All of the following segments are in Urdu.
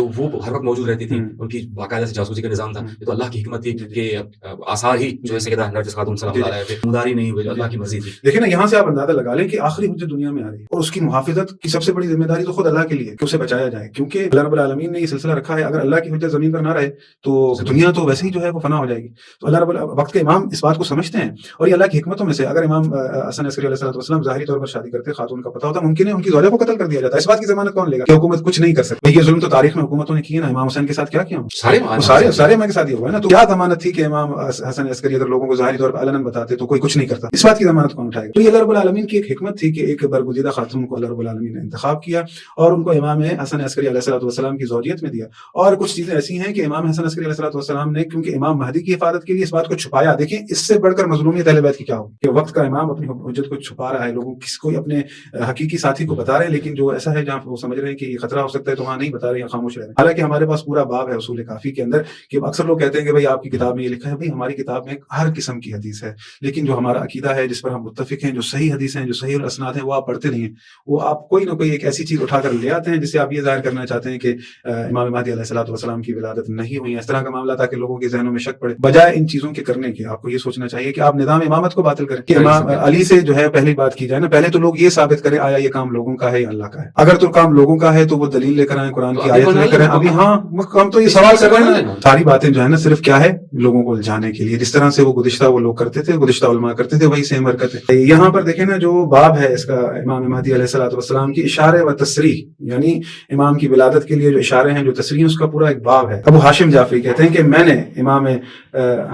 تو وہ ہر وقت موجود رہتی تھی، ان کی باقاعدہ سے جاسوسی کا نظام تھا. یہ تو اللہ کی حکمت تھی کہ آثار ہی جو ہے سیدہ حضرت خاتون صلی اللہ علیہ وسلم مداری نہیں ہوئے، اللہ کی مرضی تھی. دیکھیں نا، یہاں سے آپ اندازہ لگا لیں کہ آخری حجت دنیا میں آ رہی ہے اور اس کی محافظت کی سب سے بڑی ذمہ داری تو خود اللہ کے لیے کہ اسے بچایا جائے، کیونکہ اللہ رب العالمین نے یہ سلسلہ رکھا ہے. اگر اللہ کی حجت زمین پر نہ رہے تو دنیا تو ویسے ہی جو ہے وہ فنا ہو جائے گی. تو اللہ وقت کے امام اس بات کو سمجھتے ہیں اور یہ اللہ کی حکمتوں میں سے. اگر امام حسن عسکری علیہ السلام ظاہری طور پر شادی کرتے، خاتون کا پتہ ہوتا، ممکن ہے ان کی زوجہ کو قتل کر دیا جاتا. اس بات کی ضمانت کون لے گا کہ حکومت کچھ نہیں کر سکتی؟ یہ ظلم تو تاریخ میں حکومتوں نے کیے نا. امام حسین کے ساتھ کیا کیا؟ سارے امام کے ساتھ یہ ہوا ہے نا. تو کیا ضمانت تھی کہ امام حسن عسکری اگر لوگوں کو ظاہری طور پر علنا بتاتے تو کوئی کچھ نہیں کرتا؟ اس بات کی ضمانت کون اٹھائے گا؟ تو یہ اللہ رب العالمین کی ایک حکمت تھی کہ ایک برگزیدہ خاتون کو اللہ رب العالمین نے انتخاب کیا اور ان کو امام حسن عسکری علیہ السلام کی زوجیت میں دیا. اور کچھ چیزیں ایسی ہیں کہ امام حسن عسکری علیہ السلام نے کیونکہ امام مہدی کی حفاظت کے لیے اس بات کو چھپایا. دیکھیں اس سے بڑھ کر مظلومیت اہل بیت کی کیا ہوگی کہ وقت کا امام اپنی حجت کو چھپا رہا ہے، لوگوں کس کو اپنے حقیقی ساتھی کو بتا رہے ہیں، لیکن جو ایسا ہے جہاں وہ سمجھ رہے ہیں کہ یہ خطرہ ہو سکتا ہے تو وہاں نہیں بتا رہے ہیں، خاموش رہ رہے ہیں. حالانکہ ہمارے پاس پورا باب ہے اصول کافی کے اندر کہ اکثر لوگ کہتے ہیں کہ بھائی آپ کی کتاب میں یہ لکھا ہے. بھائی ہماری کتاب میں ہر قسم کی حدیث ہے، لیکن جو ہمارا عقیدہ ہے جس پر ہم متفق ہیں، جو صحیح حدیث ہیں، جو صحیح الاسناد ہیں، وہ آپ پڑھتے نہیں ہیں. وہ آپ کوئی نہ کوئی ایک ایسی چیز اٹھا کر لے آتے ہیں جس سے آپ یہ ظاہر کرنا چاہتے ہیں کہ امام مہدی علیہ السلام کی ولادت نہیں ہوئی ہے. اس طرح کا معاملہ تاکہ لوگوں کے ذہنوں میں شک پڑے. بجائے ان چیزوں کے کرنے کے آپ کو یہ سوچنا چاہیے کہ آپ نظام امامت کو باطل کریں کہ امام علی سے جو ہے پہلی بات کی جائے نا. پہلے تو لوگ یہ ثابت کریں آیا یہ کام لوگوں کا ہے یا اللہ کا ہے. اگر تو کام لوگوں کا ہے تو وہ دلیل لے کر آئیں، قرآن کی آیت لے کر آئیں. ابھی ہاں ہم تو یہ سوال کر رہے ہیں، ساری باتیں جو ہے نا صرف کیا ہے لوگوں کو الجھانے کے لیے. جس طرح سے وہ گزشتہ وہ لوگ کرتے تھے، گزشتہ علماء کرتے تھے، وہی سیم حرکت ہے. یہاں پر دیکھیں نا جو باب ہے اس کا امام مہدی علیہ السلام کی اشارے و تصریح، یعنی امام کی ولادت کے لیے جو اشارے ہیں، جو تصریح ہیں، اس کا پورا ایک باب ہے. ابو ہاشم جعفری کہتے ہیں کہ میں نے امام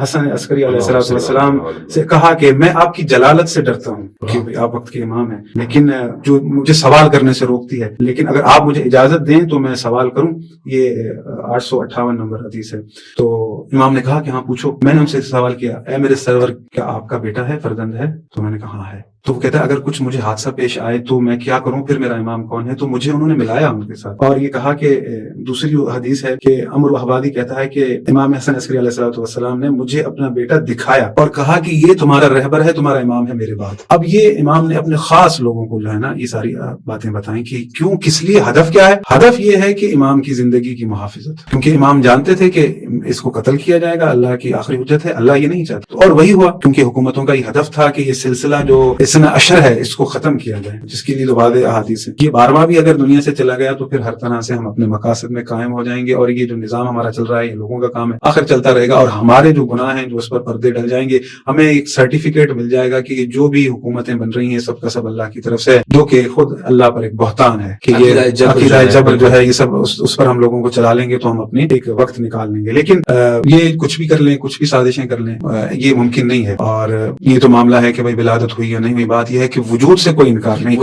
حسن عسکری علیہ السلام سے کہا کہ میں آپ کی جلالت سے ڈرتا ہوں کہ آپ وقت کے امام ہیں، لیکن جو مجھے سوال کرنے سے روکتی ہے، لیکن اگر آپ مجھے اجازت دیں تو میں سوال کروں. یہ 858 نمبر حدیث ہے. تو امام نے کہا کہ ہاں پوچھو. میں نے ان سے سوال کیا، اے میرے سرور، کیا آپ کا بیٹا ہے، فرزند ہے؟ تو میں نے کہا ہاں ہے. تو وہ کہتا ہے اگر کچھ مجھے حادثہ پیش آئے تو میں کیا کروں، پھر میرا امام کون ہے؟ تو مجھے انہوں نے ملایا ان کے ساتھ اور یہ کہا کہ دوسری حدیث ہے کہ عمرو وہبادی کہتا ہے کہ امام حسن عسکری علیہ السلام نے مجھے اپنا بیٹا دکھایا اور کہا کہ یہ تمہارا رہبر ہے، تمہارا امام ہے میرے بعد. اب یہ امام نے اپنے خاص لوگوں کو جو ہے نا یہ ساری باتیں بتائیں کہ کیوں، کس لیے، ہدف کیا ہے. ہدف یہ ہے کہ امام کی زندگی کی محافظت، کیونکہ امام جانتے تھے کہ اس کو قتل کیا جائے گا، اللہ کی آخری حجت ہے، اللہ یہ نہیں چاہتا. اور وہی ہوا، کیونکہ حکومتوں کا یہ ہدف تھا کہ یہ سلسلہ جو اسنا اشر ہے اس کو ختم کیا جائے، جس کے لیے تو واضح احادیث ہے. یہ 12واں بھی اگر دنیا سے چلا گیا تو پھر ہر طرح سے ہم اپنے مقاصد میں قائم ہو جائیں گے اور یہ جو نظام ہمارا چل رہا ہے یہ لوگوں کا کام ہے، آخر چلتا رہے گا اور ہمارے جو گناہ ہیں جو اس پر پردے ڈل جائیں گے. ہمیں ایک سرٹیفکیٹ مل جائے گا کہ جو بھی حکومتیں بن رہی ہیں سب کا سب اللہ کی طرف سے، جو کہ خود اللہ پر ایک بہتان ہے کہ یہ عقیدہ جبر جو ہے یہ سب اس پر ہم لوگوں کو چلا لیں گے تو ہم اپنی ایک وقت نکال لیں گے. لیکن یہ کچھ بھی کر لیں، کچھ بھی سازشیں کر لیں، یہ ممکن نہیں ہے. اور یہ تو معاملہ ہے کہ بھائی ولادت ہوئی یا نہیں ہوئی، بات یہ ہے کہ وجود سے کوئی انکار نہیں کر